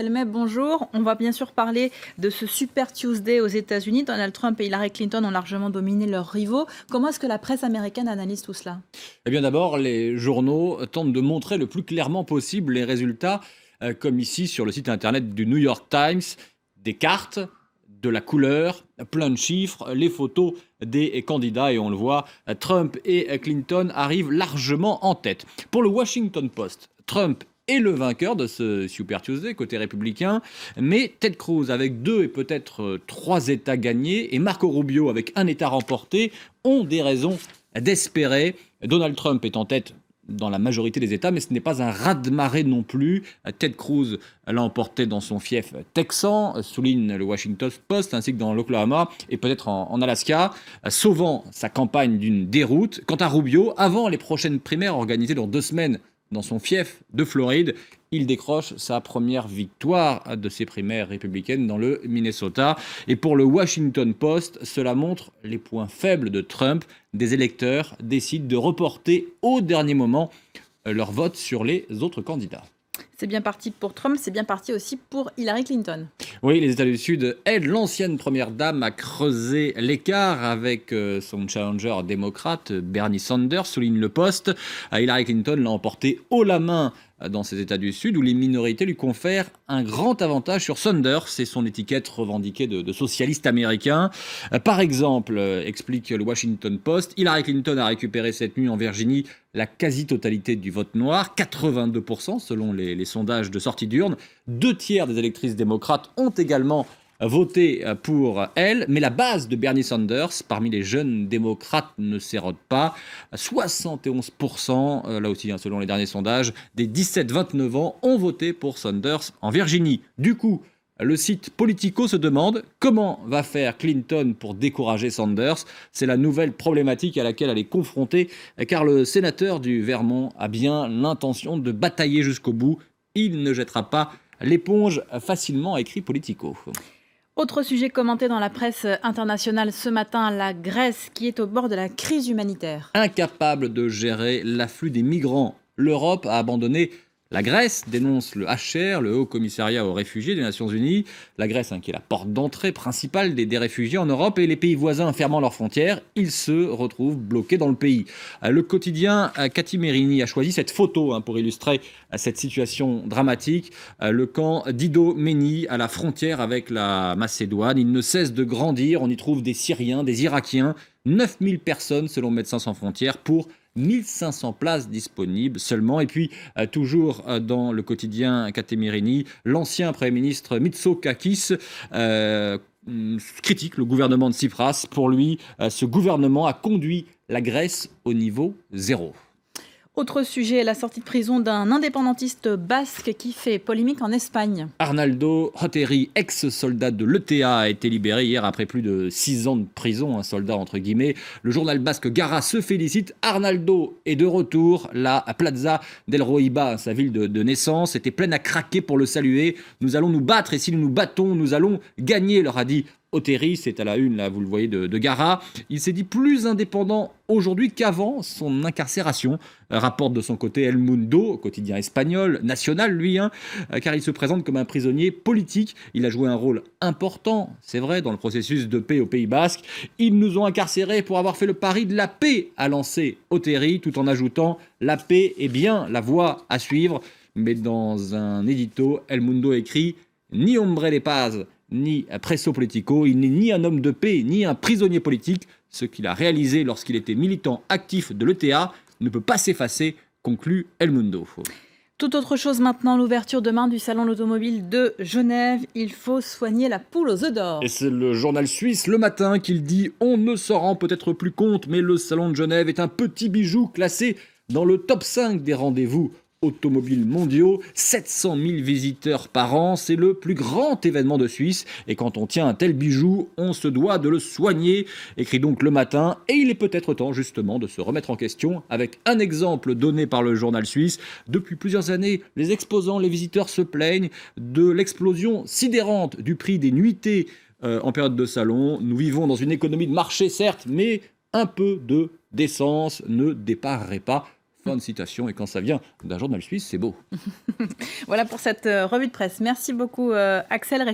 Elmay, bonjour. On va bien sûr parler de ce Super Tuesday aux États-Unis. Donald Trump et Hillary Clinton ont largement dominé leurs rivaux. Comment est-ce que la presse américaine analyse tout cela? Eh bien d'abord, les journaux tentent de montrer le plus clairement possible les résultats, comme ici sur le site internet du New York Times, des cartes, de la couleur, plein de chiffres, les photos des candidats et on le voit, Trump et Clinton arrivent largement en tête. Pour le Washington Post, Trump est le vainqueur de ce Super Tuesday côté républicain, mais Ted Cruz avec 2 et peut-être 3 États gagnés et Marco Rubio avec un État remporté ont des raisons d'espérer. Donald Trump est en tête dans la majorité des États, mais ce n'est pas un raz-de-marée non plus. Ted Cruz l'a emporté dans son fief texan, souligne le Washington Post, ainsi que dans l'Oklahoma et peut-être en Alaska, sauvant sa campagne d'une déroute. Quant à Rubio, avant les prochaines primaires organisées dans 2 semaines dans son fief de Floride, il décroche sa première victoire de ses primaires républicaines dans le Minnesota. Et pour le Washington Post, cela montre les points faibles de Trump. Des électeurs décident de reporter au dernier moment leur vote sur les autres candidats. C'est bien parti pour Trump, c'est bien parti aussi pour Hillary Clinton. Oui, les États du Sud aident l'ancienne première dame à creuser l'écart avec son challenger démocrate Bernie Sanders, souligne le Poste. Hillary Clinton l'a emporté haut la main dans ces États du Sud où les minorités lui confèrent un grand avantage sur Sanders et son étiquette revendiquée de socialiste américain. Par exemple, explique le Washington Post, Hillary Clinton a récupéré cette nuit en Virginie la quasi-totalité du vote noir, 82% selon les sondages de sortie d'urne. 2 tiers des électrices démocrates ont également voté pour elle, mais la base de Bernie Sanders, parmi les jeunes démocrates, ne s'érode pas. 71%, là aussi selon les derniers sondages, des 17-29 ans ont voté pour Sanders en Virginie. Du coup, le site Politico se demande comment va faire Clinton pour décourager Sanders. C'est la nouvelle problématique à laquelle elle est confrontée, car le sénateur du Vermont a bien l'intention de batailler jusqu'au bout. Il ne jettera pas l'éponge facilement, écrit Politico. Autre sujet commenté dans la presse internationale ce matin, la Grèce qui est au bord de la crise humanitaire. Incapable de gérer l'afflux des migrants, l'Europe a abandonné la Grèce, dénonce le HCR, le Haut Commissariat aux réfugiés des Nations Unies. La Grèce, qui est la porte d'entrée principale des réfugiés en Europe, et les pays voisins fermant leurs frontières, ils se retrouvent bloqués dans le pays. Le quotidien Kathimerini a choisi cette photo pour illustrer cette situation dramatique. Le camp d'Idomeni à la frontière avec la Macédoine, il ne cesse de grandir. On y trouve des Syriens, des Irakiens, 9000 personnes selon Médecins sans frontières pour 1500 places disponibles seulement. Et puis, toujours dans le quotidien Kathimerini, l'ancien Premier ministre Mitsotakis critique le gouvernement de Tsipras. Pour lui, ce gouvernement a conduit la Grèce au niveau zéro. Autre sujet, la sortie de prison d'un indépendantiste basque qui fait polémique en Espagne. Arnaldo Otegi, ex-soldat de l'ETA, a été libéré hier après plus de 6 ans de prison, un soldat entre guillemets. Le journal basque Gara se félicite. Arnaldo est de retour. La Plaza del Roiba, sa ville de naissance, était pleine à craquer pour le saluer. Nous allons nous battre et si nous nous battons, nous allons gagner, leur a dit Otegi. C'est à la une, là, vous le voyez, de Gara. Il s'est dit plus indépendant aujourd'hui qu'avant son incarcération. Rapporte de son côté El Mundo, quotidien espagnol, national lui, car il se présente comme un prisonnier politique. Il a joué un rôle important, c'est vrai, dans le processus de paix au Pays Basque. Ils nous ont incarcérés pour avoir fait le pari de la paix, a lancé Otegi, tout en ajoutant « La paix est bien la voie à suivre ». Mais dans un édito, El Mundo écrit « Ni hombre de paz, ni preso politico, il n'est ni un homme de paix, ni un prisonnier politique. Ce qu'il a réalisé lorsqu'il était militant actif de l'ETA ne peut pas s'effacer, conclut El Mundo. Tout autre chose maintenant, l'ouverture demain du salon de l'automobile de Genève. Il faut soigner la poule aux œufs d'or. Et c'est le journal suisse Le Matin qui le dit. On ne s'en rend peut-être plus compte, mais le salon de Genève est un petit bijou classé dans le top 5 des rendez-vous automobiles mondiaux, 700 000 visiteurs par an, c'est le plus grand événement de Suisse. Et quand on tient un tel bijou, on se doit de le soigner, écrit donc Le Matin. Et il est peut-être temps justement de se remettre en question avec un exemple donné par le journal suisse. Depuis plusieurs années, les exposants, les visiteurs se plaignent de l'explosion sidérante du prix des nuitées en période de salon. Nous vivons dans une économie de marché, certes, mais un peu de décence ne déparerait pas. Fin de citation. Et quand ça vient d'un journal suisse, c'est beau. Voilà pour cette revue de presse. Merci beaucoup, Axel.